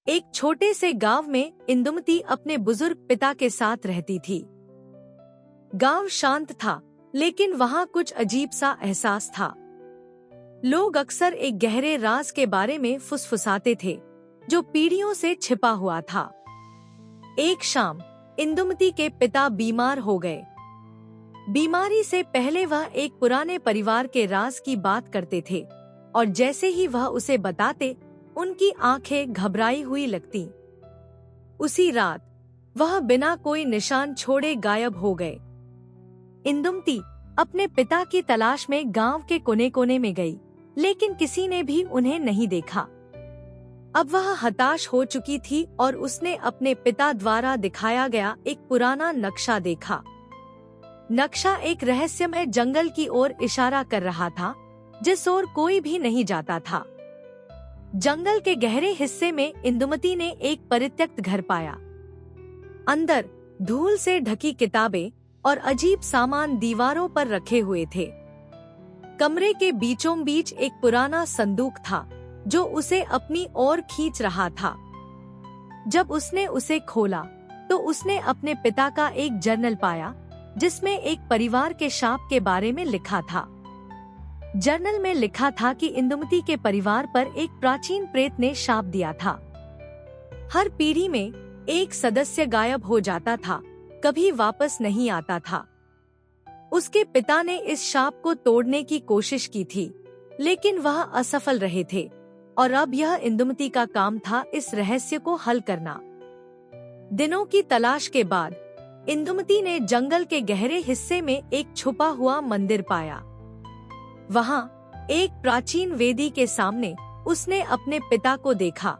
एक छोटे से गांव में इंदुमती अपने बुजुर्ग पिता के साथ रहती थी। गांव शांत था, लेकिन वहां कुछ अजीब सा एहसास था। लोग अक्सर एक गहरे राज के बारे में फुसफुसाते थे, जो पीढ़ियों से छिपा हुआ था। एक शाम इंदुमती के पिता बीमार हो गए। बीमारी से पहले वह एक पुराने परिवार के राज की बात करते थे, और जैसे ही वह उसे बताते, उनकी आंखें घबराई हुई लगती। उसी रात वह बिना कोई निशान छोड़े गायब हो गए। इंदुमती अपने पिता की तलाश में गांव के कोने कोने में गई, लेकिन किसी ने भी उन्हें नहीं देखा। अब वह हताश हो चुकी थी और उसने अपने पिता द्वारा दिखाया गया एक पुराना नक्शा देखा। नक्शा एक रहस्यमय जंगल की ओर इशारा कर रहा था, जिस ओर कोई भी नहीं जाता था। जंगल के गहरे हिस्से में इंदुमती ने एक परित्यक्त घर पाया। अंदर धूल से ढकी किताबें और अजीब सामान दीवारों पर रखे हुए थे। कमरे के बीचों बीच एक पुराना संदूक था, जो उसे अपनी ओर खींच रहा था। जब उसने उसे खोला, तो उसने अपने पिता का एक जर्नल पाया, जिसमें एक परिवार के शाप के बारे में लिखा था। जर्नल में लिखा था कि इंदुमती के परिवार पर एक प्राचीन प्रेत ने शाप दिया था। हर पीढ़ी में एक सदस्य गायब हो जाता था, कभी वापस नहीं आता था। उसके पिता ने इस शाप को तोड़ने की कोशिश की थी, लेकिन वह असफल रहे थे, और अब यह इंदुमती का काम था इस रहस्य को हल करना। दिनों की तलाश के बाद इंदुमती ने जंगल के गहरे हिस्से में एक छुपा हुआ मंदिर पाया। वहां एक प्राचीन वेदी के सामने उसने अपने पिता को देखा,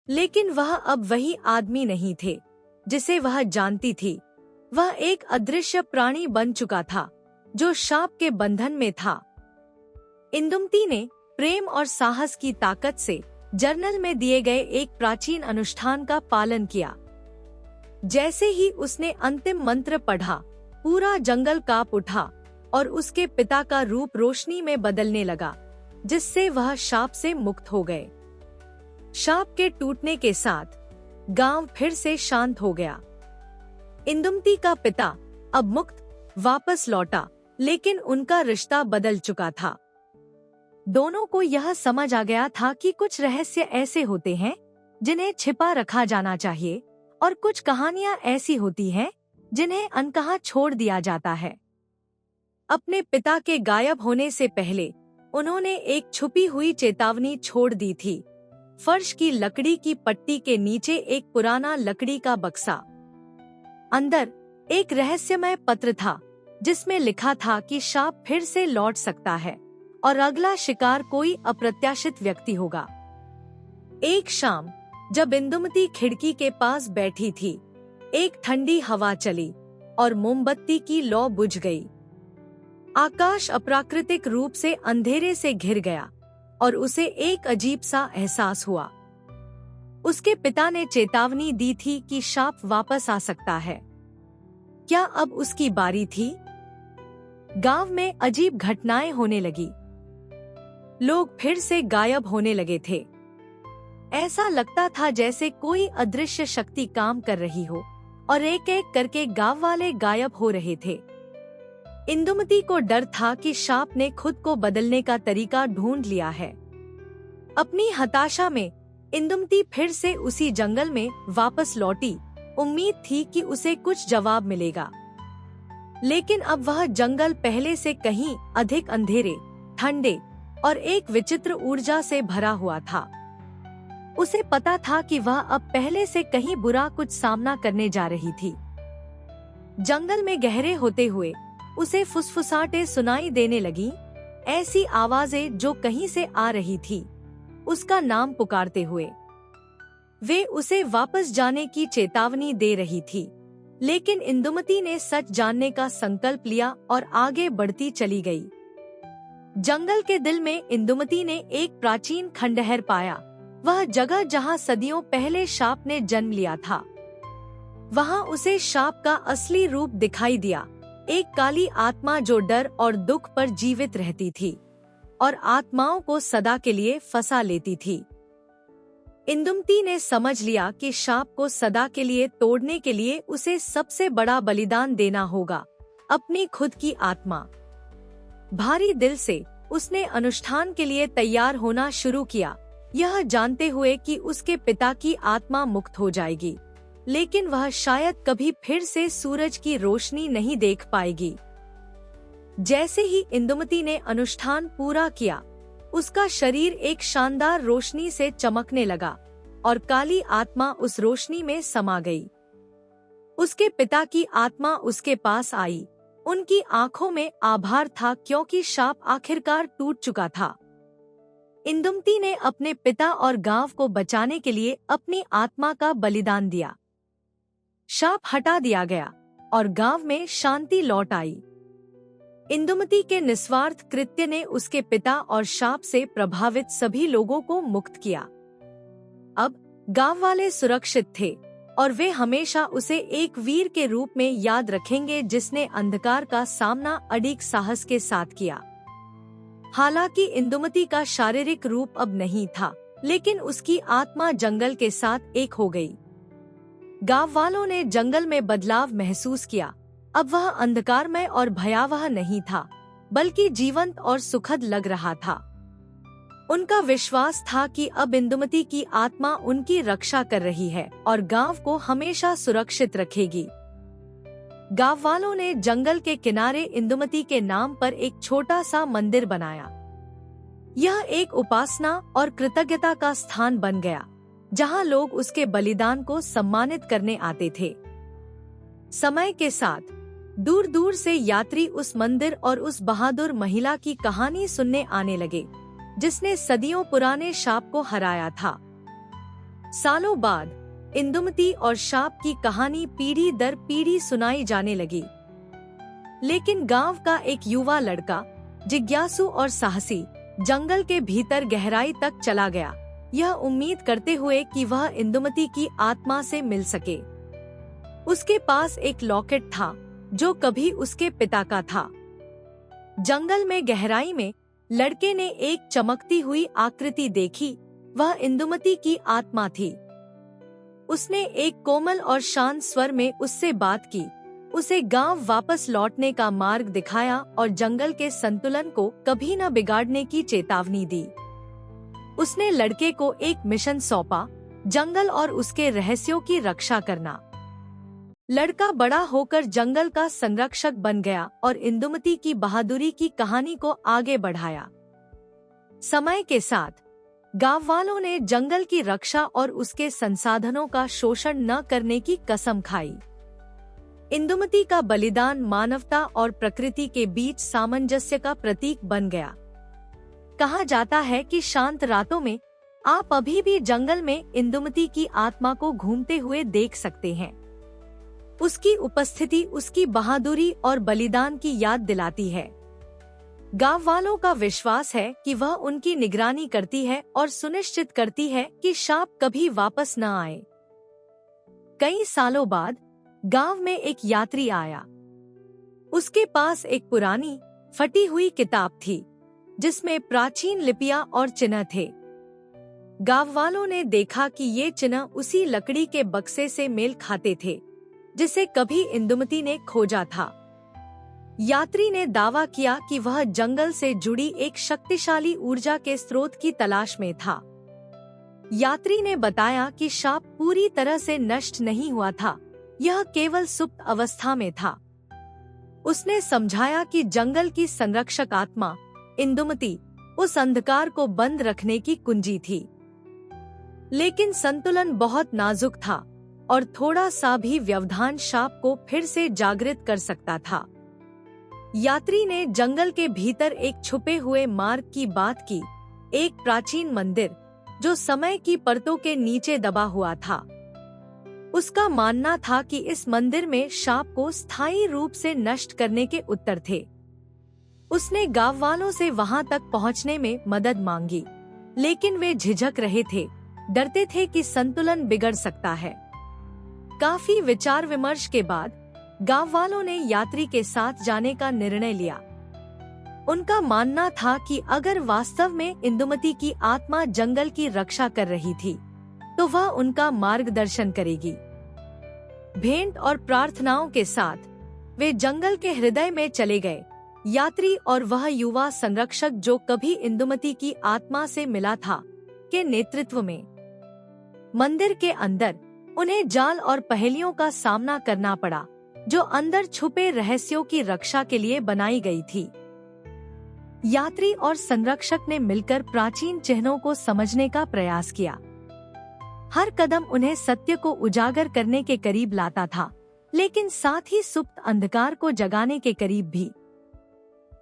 लेकिन वह अब वही आदमी नहीं थे जिसे वह जानती थी। वह एक अदृश्य प्राणी बन चुका था, जो शाप के बंधन में था। इंदुमती ने प्रेम और साहस की ताकत से जर्नल में दिए गए एक प्राचीन अनुष्ठान का पालन किया। जैसे ही उसने अंतिम मंत्र पढ़ा, पूरा जंगल कांप उठा और उसके पिता का रूप रोशनी में बदलने लगा, जिससे वह शाप से मुक्त हो गए। शाप के टूटने के साथ गांव फिर से शांत हो गया। इंदुमती का पिता अब मुक्त वापस लौटा, लेकिन उनका रिश्ता बदल चुका था। दोनों को यह समझ आ गया था कि कुछ रहस्य ऐसे होते हैं जिन्हें छिपा रखा जाना चाहिए, और कुछ कहानियां ऐसी होती हैं जिन्हें अनकहा छोड़ दिया जाता है। अपने पिता के गायब होने से पहले उन्होंने एक छुपी हुई चेतावनी छोड़ दी थी। फर्श की लकड़ी की पट्टी के नीचे एक पुराना लकड़ी का बक्सा। अंदर एक रहस्यमय पत्र था, जिसमें लिखा था कि शाप फिर से लौट सकता है और अगला शिकार कोई अप्रत्याशित व्यक्ति होगा। एक शाम जब इंदुमती खिड़की के पास बैठी थी, एक ठंडी हवा चली और मोमबत्ती की लौ बुझ गई। आकाश अप्राकृतिक रूप से अंधेरे से घिर गया और उसे एक अजीब सा एहसास हुआ। उसके पिता ने चेतावनी दी थी कि शाप वापस आ सकता है। क्या अब उसकी बारी थी? गांव में अजीब घटनाएं होने लगी। लोग फिर से गायब होने लगे थे। ऐसा लगता था जैसे कोई अदृश्य शक्ति काम कर रही हो, और एक एक करके गांव वाले गायब हो रहे थे। इंदुमती को डर था कि शाप ने खुद को बदलने का तरीका ढूंढ लिया है। अपनी हताशा में इंदुमती फिर से उसी जंगल में वापस लौटी। उम्मीद थी कि उसे कुछ जवाब मिलेगा, लेकिन अब वह जंगल पहले से कहीं अधिक अंधेरे, ठंडे और एक विचित्र ऊर्जा से भरा हुआ था। उसे पता था कि वह अब पहले से कहीं बुरा कुछ सामना करने जा रही थी। जंगल में गहरे होते हुए उसे फुसफुसाहटें सुनाई देने लगी, ऐसी आवाजें जो कहीं से आ रही थी, उसका नाम पुकारते हुए। वे उसे वापस जाने की चेतावनी दे रही थी, लेकिन इंदुमती ने सच जानने का संकल्प लिया और आगे बढ़ती चली गई। जंगल के दिल में इंदुमती ने एक प्राचीन खंडहर पाया, वह जगह जहां सदियों पहले शाप ने जन्म लिया था। वहां उसे शाप का असली रूप दिखाई दिया, एक काली आत्मा जो डर और दुख पर जीवित रहती थी और आत्माओं को सदा के लिए फंसा लेती थी। इंदुमती ने समझ लिया कि शाप को सदा के लिए तोड़ने के लिए उसे सबसे बड़ा बलिदान देना होगा, अपनी खुद की आत्मा। भारी दिल से उसने अनुष्ठान के लिए तैयार होना शुरू किया, यह जानते हुए कि उसके पिता की आत्मा मुक्त हो जाएगी, लेकिन वह शायद कभी फिर से सूरज की रोशनी नहीं देख पाएगी। जैसे ही इंदुमती ने अनुष्ठान पूरा किया, उसका शरीर एक शानदार रोशनी से चमकने लगा और काली आत्मा उस रोशनी में समा गई। उसके पिता की आत्मा उसके पास आई। उनकी आंखों में आभार था क्योंकि शाप आखिरकार टूट चुका था। इंदुमती ने अपने पिता और गांव को बचाने के लिए अपनी आत्मा का बलिदान दिया। शाप हटा दिया गया और गांव में शांति लौट आई। इंदुमती के निस्वार्थ कृत्य ने उसके पिता और शाप से प्रभावित सभी लोगों को मुक्त किया। अब गांव वाले सुरक्षित थे और वे हमेशा उसे एक वीर के रूप में याद रखेंगे जिसने अंधकार का सामना अडिग साहस के साथ किया। हालांकि इंदुमती का शारीरिक रूप अब नहीं था, लेकिन उसकी आत्मा जंगल के साथ एक हो गई। गांव वालों ने जंगल में बदलाव महसूस किया। अब वह अंधकारमय और भयावह नहीं था, बल्कि जीवंत और सुखद लग रहा था। उनका विश्वास था कि अब इंदुमती की आत्मा उनकी रक्षा कर रही है और गांव को हमेशा सुरक्षित रखेगी। गांव वालों ने जंगल के किनारे इंदुमती के नाम पर एक छोटा सा मंदिर बनाया। यह एक उपासना और कृतज्ञता का स्थान बन गया, जहां लोग उसके बलिदान को सम्मानित करने आते थे। समय के साथ दूर दूर से यात्री उस मंदिर और उस बहादुर महिला की कहानी सुनने आने लगे, जिसने सदियों पुराने शाप को हराया था। सालों बाद इंदुमती और शाप की कहानी पीढ़ी दर पीढ़ी सुनाई जाने लगी। लेकिन गांव का एक युवा लड़का, जिज्ञासु और साहसी, जंगल के भीतर गहराई तक चला गया, यह उम्मीद करते हुए कि वह इंदुमती की आत्मा से मिल सके। उसके पास एक लॉकेट था जो कभी उसके पिता का था। जंगल में गहराई में लड़के ने एक चमकती हुई आकृति देखी। वह इंदुमती की आत्मा थी। उसने एक कोमल और शांत स्वर में उससे बात की, उसे गांव वापस लौटने का मार्ग दिखाया और जंगल के संतुलन को कभी न बिगाड़ने की चेतावनी दी। उसने लड़के को एक मिशन सौंपा, जंगल और उसके रहस्यों की रक्षा करना। लड़का बड़ा होकर जंगल का संरक्षक बन गया और इंदुमती की बहादुरी की कहानी को आगे बढ़ाया। समय के साथ गांव वालों ने जंगल की रक्षा और उसके संसाधनों का शोषण न करने की कसम खाई। इंदुमती का बलिदान मानवता और प्रकृति के बीच सामंजस्य का प्रतीक बन गया। कहा जाता है कि शांत रातों में आप अभी भी जंगल में इंदुमती की आत्मा को घूमते हुए देख सकते हैं। उसकी उपस्थिति उसकी बहादुरी और बलिदान की याद दिलाती है। गांव वालों का विश्वास है कि वह उनकी निगरानी करती है और सुनिश्चित करती है कि शाप कभी वापस न आए। कई सालों बाद गांव में एक यात्री आया। उसके पास एक पुरानी फटी हुई किताब थी, जिसमें प्राचीन लिपियां और चिन्ह थे। गांव वालों ने देखा कि ये चिन्ह उसी लकड़ी के बक्से से मेल खाते थे जिसे कभी इंदुमती ने खोजा था। यात्री ने दावा किया कि वह जंगल से जुड़ी एक शक्तिशाली ऊर्जा के स्रोत की तलाश में था। यात्री ने बताया कि शाप पूरी तरह से नष्ट नहीं हुआ था, यह केवल सुप्त अवस्था में था। उसने समझाया कि जंगल की संरक्षक आत्मा इंदुमती उस अंधकार को बंद रखने की कुंजी थी। लेकिन संतुलन बहुत नाजुक था और थोड़ा सा भी व्यवधान शाप को फिर से जागृत कर सकता था। यात्री ने जंगल के भीतर एक छुपे हुए मार्ग की बात की, एक प्राचीन मंदिर जो समय की परतों के नीचे दबा हुआ था। उसका मानना था कि इस मंदिर में शाप को स्थायी रूप से नष्ट करने के उत्तर थे। उसने गांव वालों से वहां तक पहुंचने में मदद मांगी, लेकिन वे झिझक रहे थे, डरते थे कि संतुलन बिगड़ सकता है। काफी विचार विमर्श के बाद गांव वालों ने यात्री के साथ जाने का निर्णय लिया। उनका मानना था कि अगर वास्तव में इंदुमती की आत्मा जंगल की रक्षा कर रही थी, तो वह उनका मार्गदर्शन करेगी। भेंट और प्रार्थनाओं के साथ वे जंगल के हृदय में चले गए। यात्री और वह युवा संरक्षक जो कभी इंदुमती की आत्मा से मिला था, के नेतृत्व में मंदिर के अंदर उन्हें जाल और पहेलियों का सामना करना पड़ा, जो अंदर छुपे रहस्यों की रक्षा के लिए बनाई गई थी। यात्री और संरक्षक ने मिलकर प्राचीन चिन्हों को समझने का प्रयास किया। हर कदम उन्हें सत्य को उजागर करने के करीब लाता था, लेकिन साथ ही सुप्त अंधकार को जगाने के करीब भी।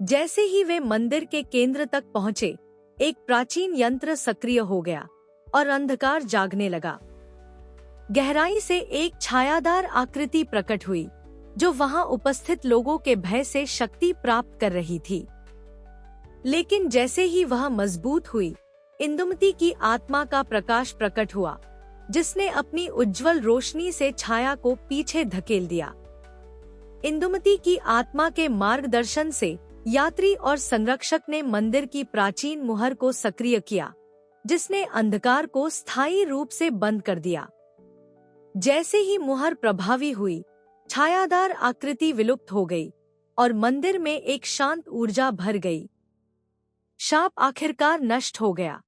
जैसे ही वे मंदिर के केंद्र तक पहुंचे, एक प्राचीन यंत्र सक्रिय हो गया और अंधकार जागने लगा। गहराई से एक छायादार आकृति प्रकट हुई, जो वहां उपस्थित लोगों के भय से शक्ति प्राप्त कर रही थी। लेकिन जैसे ही वह मजबूत हुई, इंदुमती की आत्मा का प्रकाश प्रकट हुआ, जिसने अपनी उज्जवल रोशनी से छाया को पीछे धकेल दिया। इंदुमती की आत्मा के मार्गदर्शन से यात्री और संरक्षक ने मंदिर की प्राचीन मुहर को सक्रिय किया, जिसने अंधकार को स्थायी रूप से बंद कर दिया। जैसे ही मुहर प्रभावी हुई, छायादार आकृति विलुप्त हो गई और मंदिर में एक शांत ऊर्जा भर गई। शाप आखिरकार नष्ट हो गया।